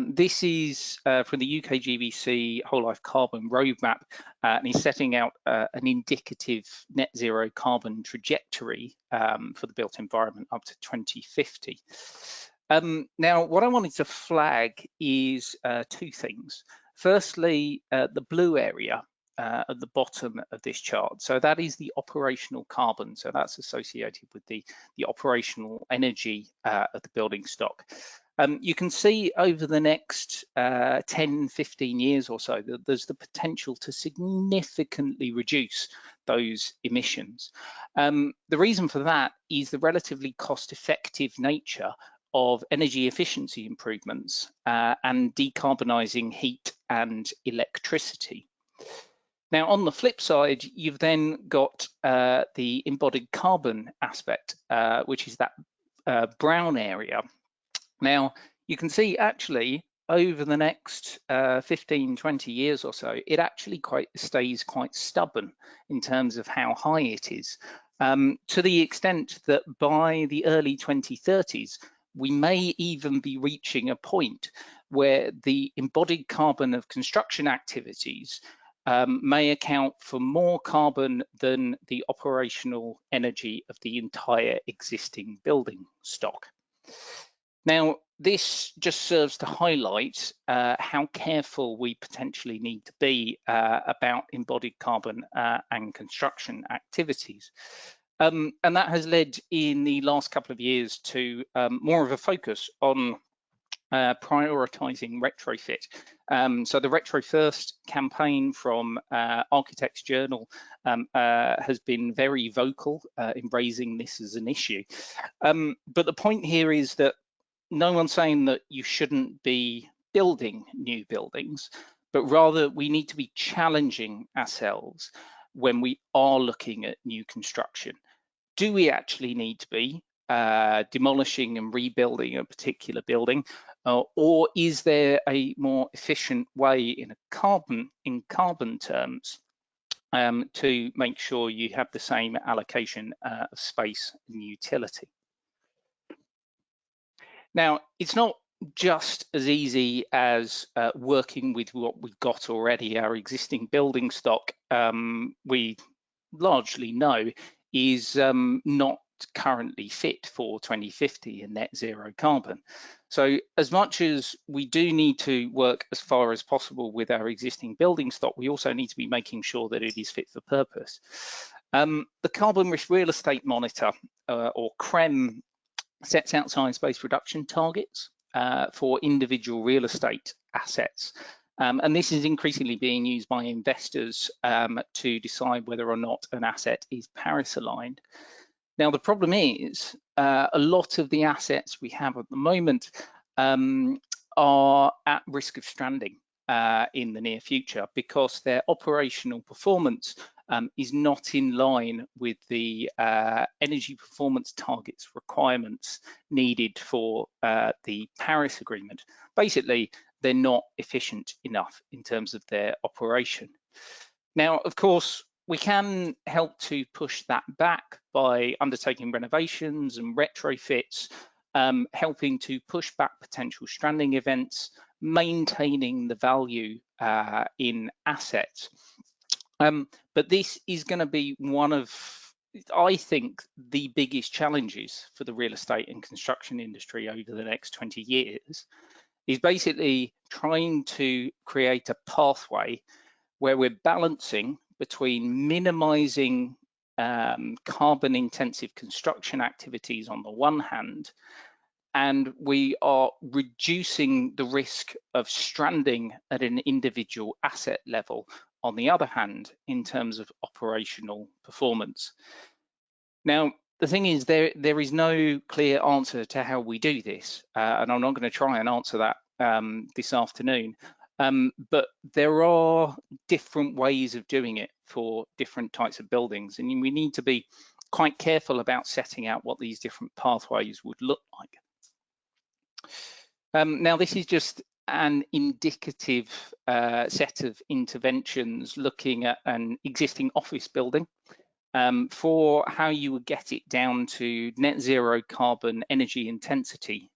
This is from the UK GBC Whole Life Carbon Roadmap, and is setting out an indicative net zero carbon trajectory for the built environment up to 2050. Now, what I wanted to flag is two things. Firstly, the blue area at the bottom of this chart. So that is the operational carbon. So that's associated with the operational energy of the building stock. You can see over the next 10, 15 years or so that there's the potential to significantly reduce those emissions. The reason for that is the relatively cost-effective nature of energy efficiency improvements and decarbonising heat and electricity. Now, on the flip side, you've then got the embodied carbon aspect, which is that brown area. Now, you can see actually over the next 15, 20 years or so, it actually stays quite stubborn in terms of how high it is, to the extent that by the early 2030s, we may even be reaching a point where the embodied carbon of construction activities may account for more carbon than the operational energy of the entire existing building stock. Now, this just serves to highlight how careful we potentially need to be about embodied carbon and construction activities. And that has led in the last couple of years to more of a focus on prioritising retrofit. So the Retro First campaign from Architects Journal has been very vocal in raising this as an issue. But the point here is that no one's saying that you shouldn't be building new buildings, but rather we need to be challenging ourselves when we are looking at new construction. Do we actually need to be demolishing and rebuilding a particular building, or is there a more efficient way in carbon terms to make sure you have the same allocation of space and utility? Now, it's not just as easy as working with what we've got already. Our existing building stock, we largely know, is not currently fit for 2050 and net zero carbon. So as much as we do need to work as far as possible with our existing building stock, we also need to be making sure that it is fit for purpose. The Carbon Risk Real Estate Monitor, or CREM, sets out science-based reduction targets for individual real estate assets. And this is increasingly being used by investors to decide whether or not an asset is Paris aligned. Now, the problem is a lot of the assets we have at the moment are at risk of stranding in the near future because their operational performance is not in line with the energy performance targets requirements needed for the Paris Agreement. Basically, they're not efficient enough in terms of their operation. Now, of course, we can help to push that back by undertaking renovations and retrofits, helping to push back potential stranding events, maintaining the value in assets. But this is going to be one of, I think, the biggest challenges for the real estate and construction industry over the next 20 years, is basically trying to create a pathway where we're balancing between minimizing carbon intensive construction activities on the one hand, and we are reducing the risk of stranding at an individual asset level on the other hand, in terms of operational performance. Now, the thing is, there is no clear answer to how we do this, and I'm not going to try and answer that this afternoon. But there are different ways of doing it for different types of buildings, and we need to be quite careful about setting out what these different pathways would look like. Now, this is just an indicative set of interventions looking at an existing office building for how you would get it down to net zero carbon energy intensity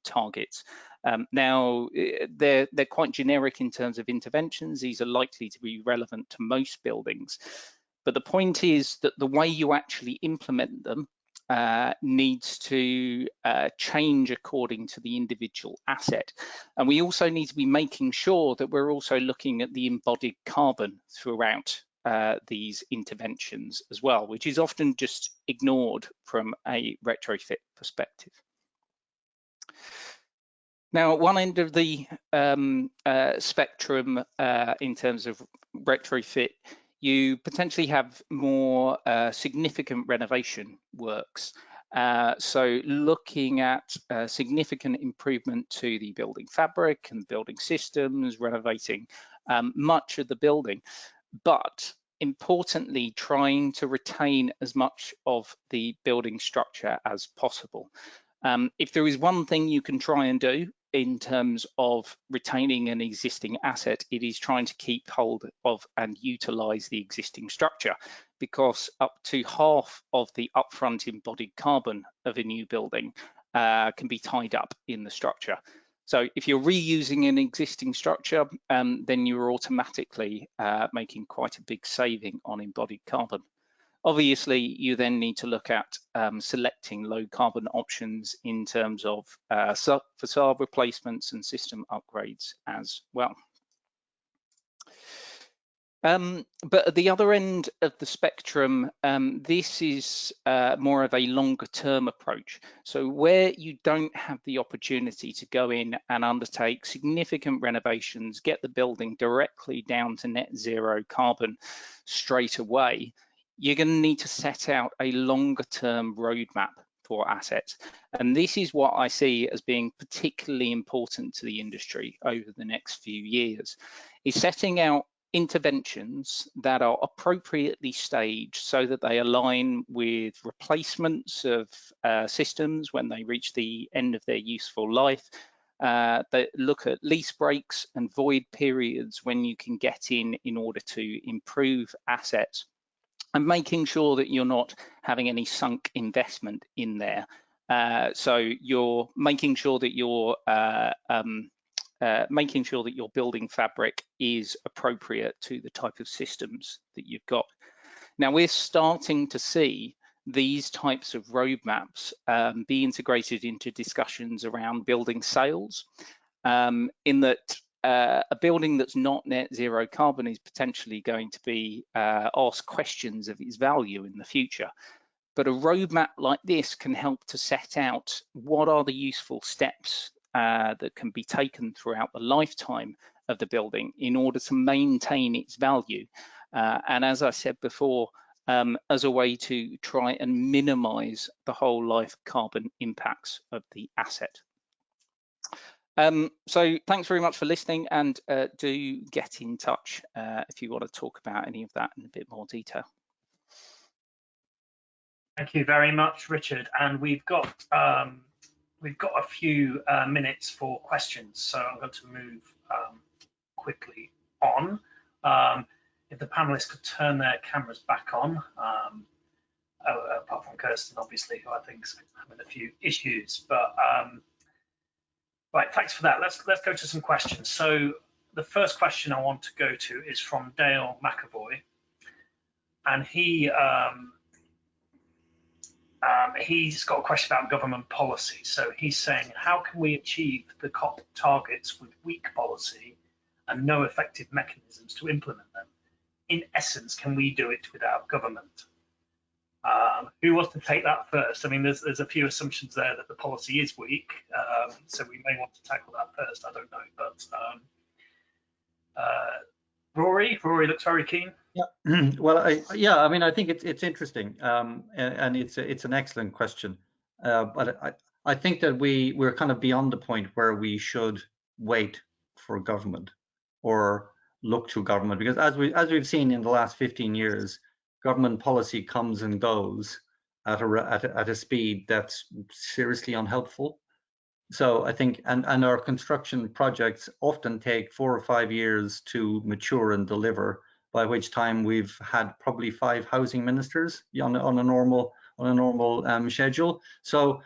targets. Now, they're quite generic in terms of interventions. These are likely to be relevant to most buildings. But the point is that the way you actually implement them needs to change according to the individual asset. And we also need to be making sure that we're also looking at the embodied carbon throughout these interventions as well, which is often just ignored from a retrofit perspective. Now, at one end of the spectrum in terms of retrofit, you potentially have more significant renovation works. So looking at significant improvement to the building fabric and building systems, renovating much of the building, but importantly, trying to retain as much of the building structure as possible. If there is one thing you can try and do in terms of retaining an existing asset, it is trying to keep hold of and utilize the existing structure, because up to half of the upfront embodied carbon of a new building can be tied up in the structure. So if you're reusing an existing structure, then you're automatically making quite a big saving on embodied carbon. Obviously, you then need to look at selecting low carbon options in terms of facade replacements and system upgrades as well. But at the other end of the spectrum, this is more of a longer term approach. So where you don't have the opportunity to go in and undertake significant renovations, get the building directly down to net zero carbon straight away, you're going to need to set out a longer term roadmap for assets. And this is what I see as being particularly important to the industry over the next few years, is setting out interventions that are appropriately staged so that they align with replacements of systems when they reach the end of their useful life. They look at lease breaks and void periods when you can get in order to improve assets, and making sure that you're not having any sunk investment in there. So you're making sure that your building fabric is appropriate to the type of systems that you've got. Now, we're starting to see these types of roadmaps be integrated into discussions around building sales, in that a building that's not net zero carbon is potentially going to be asked questions of its value in the future. But a roadmap like this can help to set out what are the useful steps that can be taken throughout the lifetime of the building in order to maintain its value. And as I said before, as a way to try and minimize the whole life carbon impacts of the asset. So thanks very much for listening, and do get in touch if you want to talk about any of that in a bit more detail. Thank you very much, Richard. And we've got a few minutes for questions, so I'm going to move quickly on. If the panelists could turn their cameras back on, apart from Kirsten, obviously, who I think is having a few issues, but. Right, thanks for that. Let's go to some questions. So the first question I want to go to is from Dale McAvoy, and he's got a question about government policy. So he's saying, how can we achieve the COP targets with weak policy and no effective mechanisms to implement them? In essence, can we do it without government? Who wants to take that first? I mean, there's a few assumptions there that the policy is weak, so we may want to tackle that first. I don't know, but Rory looks very keen. Yeah, well, I mean, I think it's interesting, and it's an excellent question. But I think that we're kind of beyond the point where we should wait for government or look to government, because as we've seen in the last 15 years, government policy comes and goes at a speed that's seriously unhelpful. So I think, and our construction projects often take 4 or 5 years to mature and deliver, by which time we've had probably 5 housing ministers on a normal schedule. So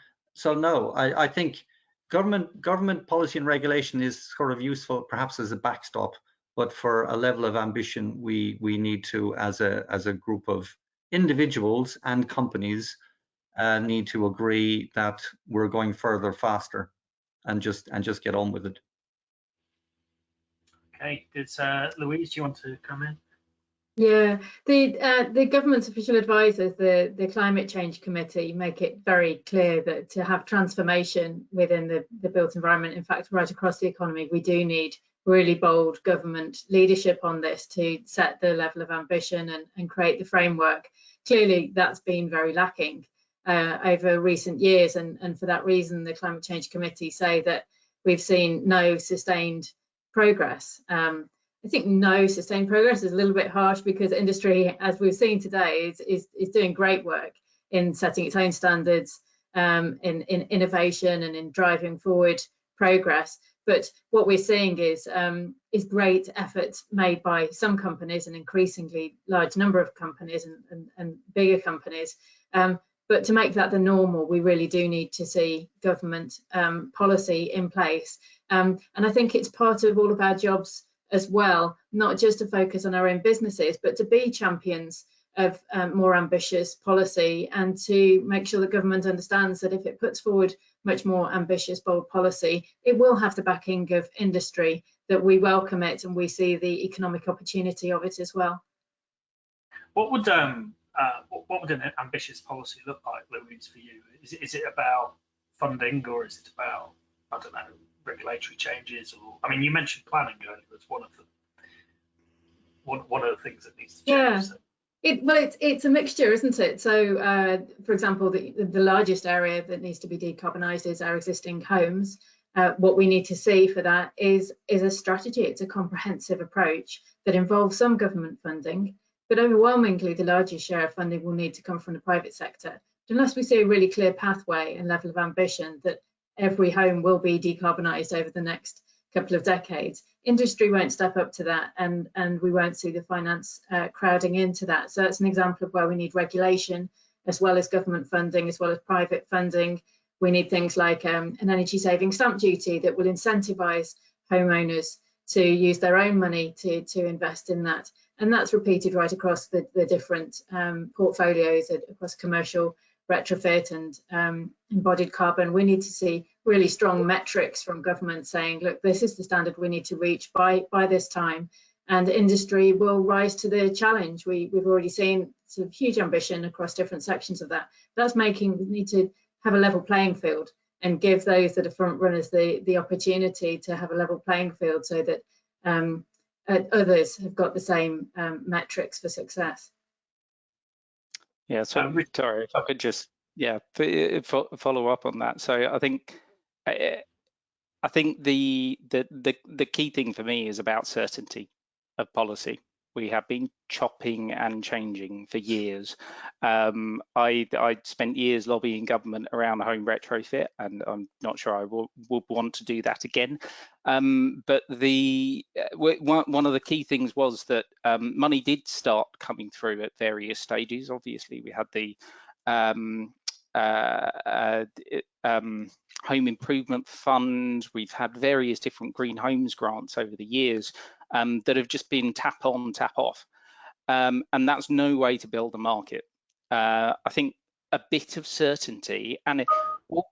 no, I think government policy and regulation is sort of useful perhaps as a backstop, but for a level of ambition we need to, as a group of individuals and companies, need to agree that we're going further faster and just get on with it. Okay, Louise, do you want to come in? Yeah, the government's official advisors, the Climate Change Committee, make it very clear that to have transformation within the built environment, in fact, right across the economy, we do need really bold government leadership on this to set the level of ambition and create the framework. Clearly, that's been very lacking over recent years, and for that reason, the Climate Change Committee say that we've seen no sustained progress. I think no sustained progress is a little bit harsh, because industry, as we've seen today, is doing great work in setting its own standards, in innovation and in driving forward progress. But what we're seeing is great efforts made by some companies, an increasingly large number of companies and bigger companies. But to make that the normal, we really do need to see government policy in place. And I think it's part of all of our jobs as well, not just to focus on our own businesses, but to be champions of more ambitious policy, and to make sure that government understands that if it puts forward much more ambitious, bold policy, it will have the backing of industry, that we welcome it and we see the economic opportunity of it as well. What would an ambitious policy look like, Louise, for you? Is it about funding, or is it about, I don't know, regulatory changes? Or, I mean, you mentioned planning earlier as one of the things that needs to change. Yeah. So. It's a mixture, isn't it? So, for example, the largest area that needs to be decarbonised is our existing homes. What we need to see for that is a strategy. It's a comprehensive approach that involves some government funding, but overwhelmingly the largest share of funding will need to come from the private sector. Unless we see a really clear pathway and level of ambition that every home will be decarbonised over the next couple of decades, industry won't step up to that, and we won't see the finance crowding into that. So that's an example of where we need regulation, as well as government funding, as well as private funding. We need things like an energy saving stamp duty that will incentivise homeowners to use their own money to invest in that. And that's repeated right across the different portfolios, across commercial, retrofit and embodied carbon. We need to see really strong metrics from government saying, look, this is the standard we need to reach by this time, and industry will rise to the challenge. We've already seen sort of huge ambition across different sections of that. That's making, we need to have a level playing field and give those that are front runners the opportunity to have a level playing field, so that others have got the same metrics for success. Yeah, so sorry, if I could just follow up on that. So I think the key thing for me is about certainty of policy. We have been chopping and changing for years. I spent years lobbying government around the home retrofit, and I'm not sure I will want to do that again. But one of the key things was that money did start coming through at various stages. Obviously, we had the Home Improvement Fund. We've had various different green homes grants over the years that have just been tap on, tap off. And that's no way to build a market. I think a bit of certainty, and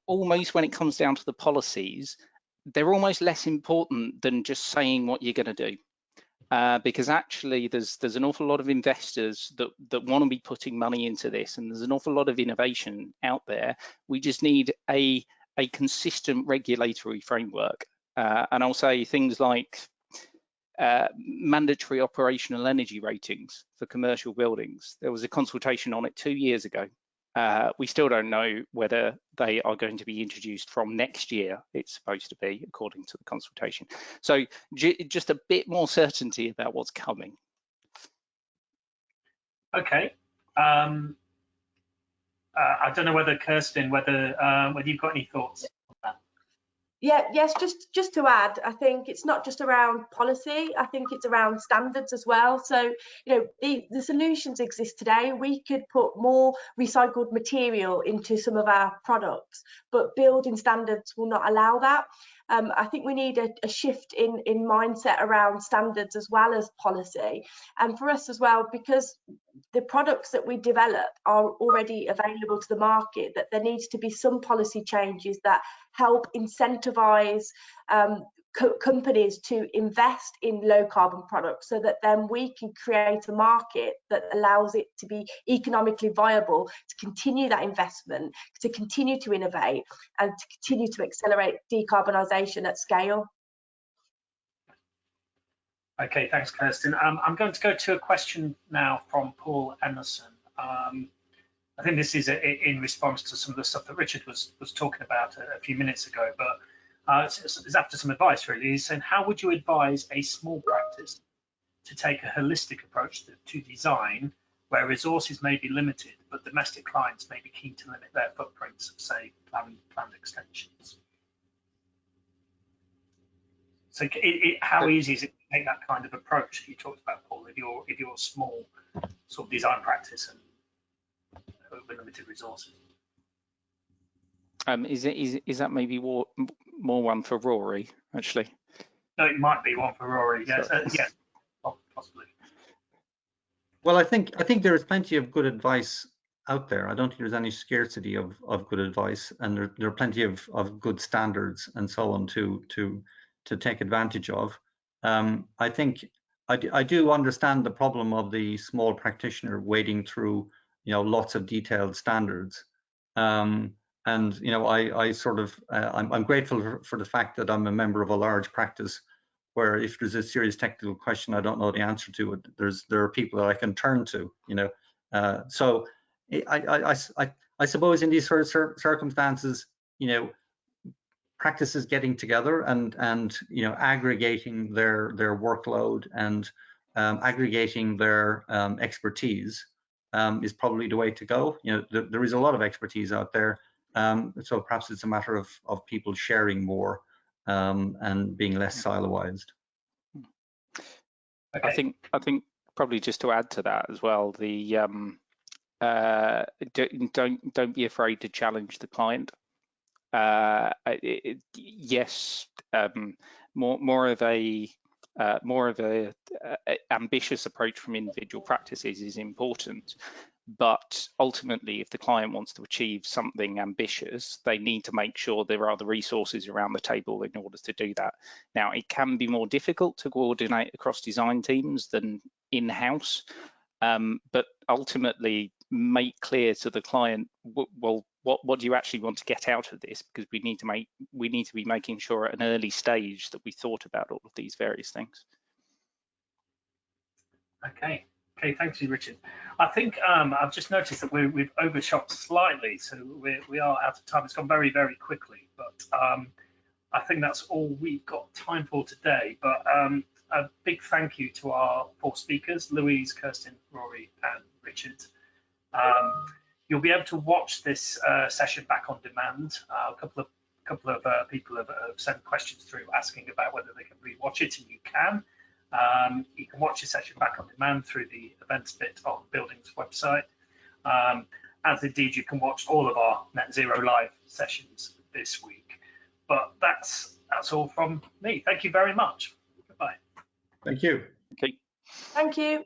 almost when it comes down to the policies, they're almost less important than just saying what you're going to do. Because actually there's an awful lot of investors that want to be putting money into this, and there's an awful lot of innovation out there. We just need a consistent regulatory framework. And I'll say things like mandatory operational energy ratings for commercial buildings. There was a consultation on it 2 years ago. We still don't know whether they are going to be introduced from next year. It's supposed to be, according to the consultation. So just a bit more certainty about what's coming. Okay. I don't know whether Kirsten, whether you've got any thoughts on that. Yeah, yes, just to add, I think it's not just around policy, I think it's around standards as well. So, you know, the solutions exist today. We could put more recycled material into some of our products, but building standards will not allow that. I think we need a shift in mindset around standards as well as policy. And for us as well, because the products that we develop are already available to the market, that there needs to be some policy changes that help incentivize companies to invest in low carbon products, so that then we can create a market that allows it to be economically viable to continue that investment, to continue to innovate and to continue to accelerate decarbonisation at scale. Okay, thanks, Kirsten. I'm going to go to a question now from Paul Emerson. I think this is in response to some of the stuff that Richard was talking about a few minutes ago, but it's after some advice, really. He's saying, how would you advise a small practice to take a holistic approach to design where resources may be limited, but domestic clients may be keen to limit their footprints, say planned extensions? So how easy is it to take that kind of approach that you talked about, Paul, if you're a small sort of design practice and with limited resources? Is that maybe more one for Rory, actually? No, it might be one for Rory. Yes, yeah, possibly. Well, I think there is plenty of good advice out there. I don't think there's any scarcity of good advice, and there are plenty of good standards and so on to take advantage of. I think I do understand the problem of the small practitioner wading through, you know, lots of detailed standards. And you know, I'm grateful for the fact that I'm a member of a large practice where if there's a serious technical question I don't know the answer to it, there are people that I can turn to, you know. So I suppose in these sort of circumstances, you know, practices getting together and you know, aggregating their workload and aggregating their expertise is probably the way to go. You know, there is a lot of expertise out there. So perhaps it's a matter of people sharing more and being less siloized. Okay. I think probably just to add to that as well, the don't be afraid to challenge the client. Yes, more of a ambitious approach from individual practices is important. But ultimately, if the client wants to achieve something ambitious, they need to make sure there are the resources around the table in order to do that. Now, it can be more difficult to coordinate across design teams than in-house, but ultimately make clear to the client, well, what do you actually want to get out of this? Because we need to be making sure at an early stage that we thought about all of these various things. Okay, thank you, Richard. I think I've just noticed that we've overshot slightly, so we are out of time. It's gone very, very quickly, but I think that's all we've got time for today. But a big thank you to our 4 speakers, Louise, Kirsten, Rory, and Richard. You'll be able to watch this session back on demand. A couple of people have sent questions through asking about whether they can rewatch it, and you can. You can watch the session back on demand through the events bit on Building's website. As indeed, you can watch all of our Net Zero Live sessions this week. But that's all from me. Thank you very much. Goodbye. Thank you. Okay. Thank you.